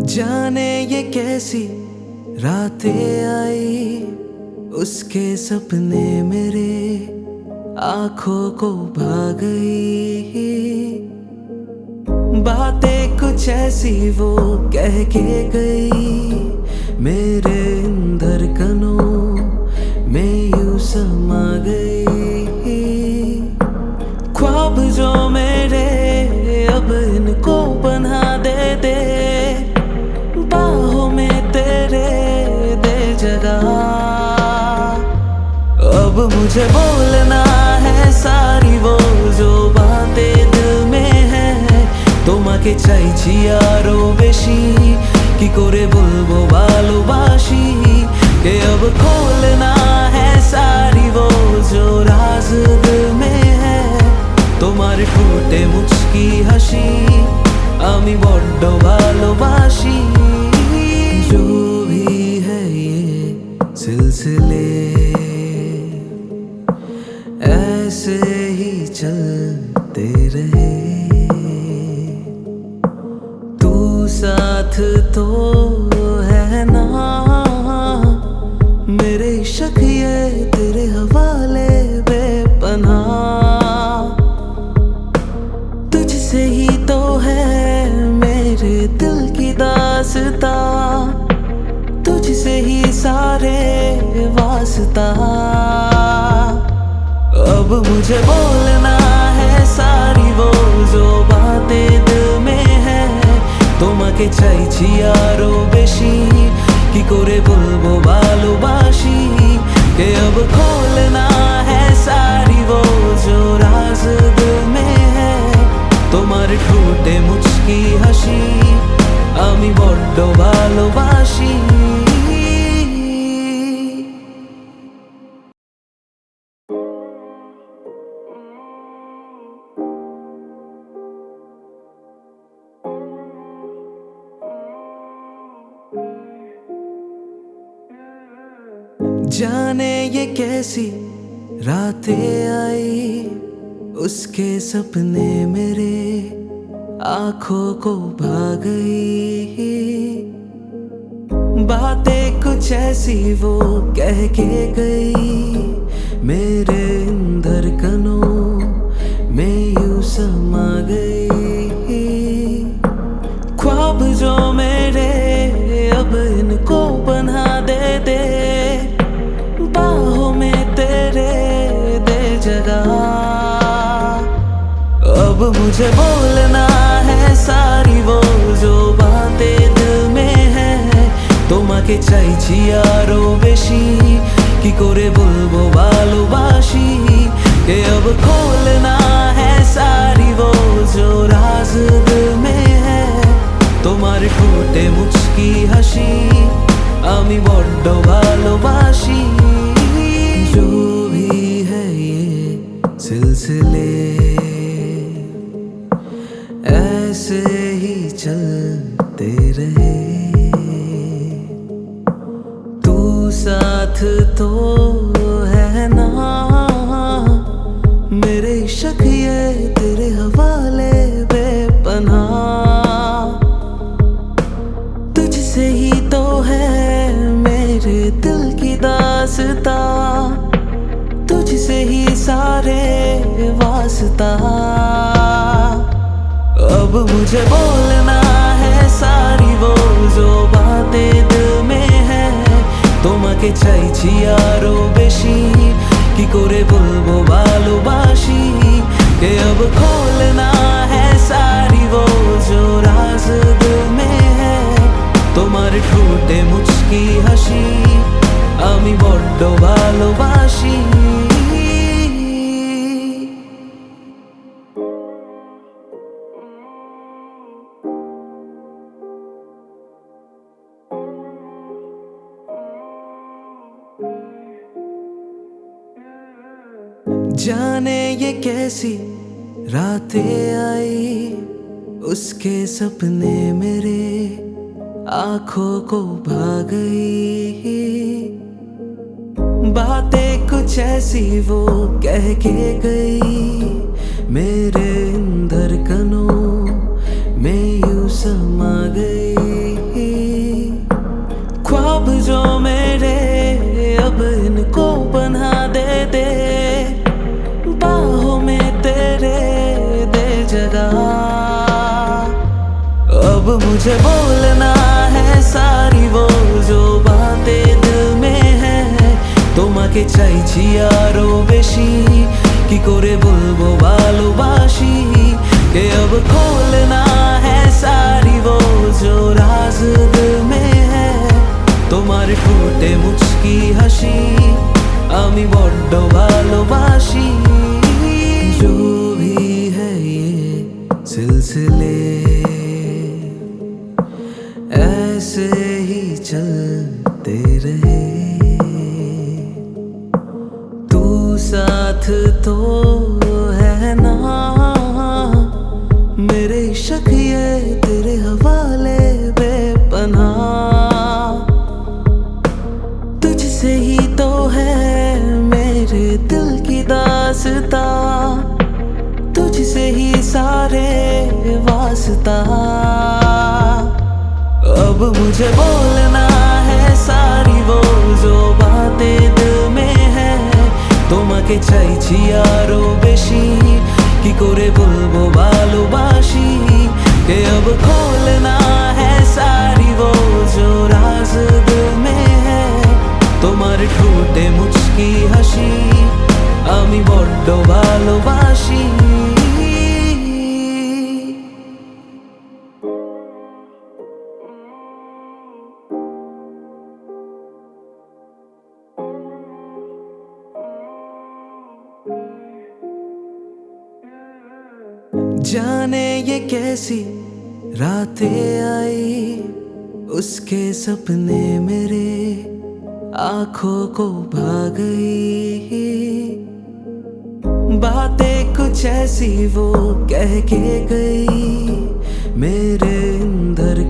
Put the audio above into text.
जाने ये कैसी रातें आई, उसके सपने मेरे आंखों को भा गई। बातें कुछ ऐसी वो कह के गई, मेरे इन धड़कनों में यूं समा गई। ख्वाब जो मेरे अब इनको बना दे बाहों में तेरे दे जगह। अब मुझे बोलना है सारी वो जो बातें दिल में है, তোমাকে চাইছি আরো বেশি কি করে বলবো ভালোবাসি के अब खोलना है सारी वो जो राज दिल में है। তোমার ঠোঁটে মুচকি হাসি আমি বড্ড ভালোবাসি। जो भी है ये सिलसिले ऐसे ही चलते रहे, तू साथ तो है ना। मेरे शक ये तेरे हवाले बेपनाह, तुझसे ही तो है मेरे दिल की दास्तां, तुझसे ही सारे वास्ता। अब मुझे बोलना है सारी वो जो बातें दिल में है, তোমাকে চাইছি আরো বেশি কি করে বলবো ভালোবাসি के अब खोलना है सारी वो जो राज दिल में है। তোমার ঠোঁটে মুচকি হাসি আমি বড্ড ভালোবাসি। जाने ये कैसी रातें आई, उसके सपने मेरे आंखों को भा गई। बातें कुछ ऐसी वो कह के गई, मेरे इन धड़कनों में यूं समा गई। ख्वाब जो मेरे अब इनको बना दे बाहों में तेरे दे जगह। अब मुझे बोलना है सारी वो जो बातें दिल में है, তোমাকে চাইছি আরো বেশি কি করে বলবো ভালোবাসি के अब खोलना है सारी वो जो राज दिल में है। তোমার ঠোঁটে মুচকি হাসি আমি বড্ড ভালোবাসি। जो भी है ये सिलसिले ऐसे ही चलते रहे, तू साथ तो है ना। मेरे शक ये तेरे हवाले बेपनाह, तुझसे ही तो है मेरे दिल की दास्तां, तुझसे ही सारे वास्ता। अब मुझे बोलना है सारी वो जो बातें दिल में है, তোমাকে চাইছি আরো বেশি কি করে বলবো ভালোবাসি के अब खोलना है सारी वो जो राज दिल में है। তোমার ঠোঁটে মুচকি হাসি আমি বড্ড ভালোবাসি। जाने ये कैसी रातें आई, उसके सपने मेरे आंखों को भा गई। बातें कुछ ऐसी वो कह के गई, मेरे इन धड़कनों में यूं समा गई। अब इनको बना दे बाहों में तेरे दे जगह। अब मुझे बोलना है सारी वो जो बातें दिल में है। তোমাকে চাইছি আরো বেশি কি করে বলবো ভালোবাসি के अब खोलना है सारी वो जो राज दिल में है। তোমার ঠোঁটে মুচকি হাসি আমি বড্ড ভালোবাসি। जो भी है ये सिलसिले ऐसे ही चलते रहे। तू साथ तो है ना मेरे इश्क ये तेरे हवाले बेपनाह। तुझसे ही तो है मेरे दिल की दास्तां तुझसे ही सारे वास्ता। अब मुझे बोलना है सारी वो जो बातें दिल में है। তোমাকে চাইছি আরো বেশি কি করে বলবো ভালোবাসি के अब खोलना है सारी वो जो राज दिल में है। তোমার ঠোঁটে মুচকি হাসি আমি বড্ড ভালোবাসি। जाने ये कैसी रातें आई उसके सपने मेरे आंखों को भा गई। बातें कुछ ऐसी वो कह के गई मेरे अंदर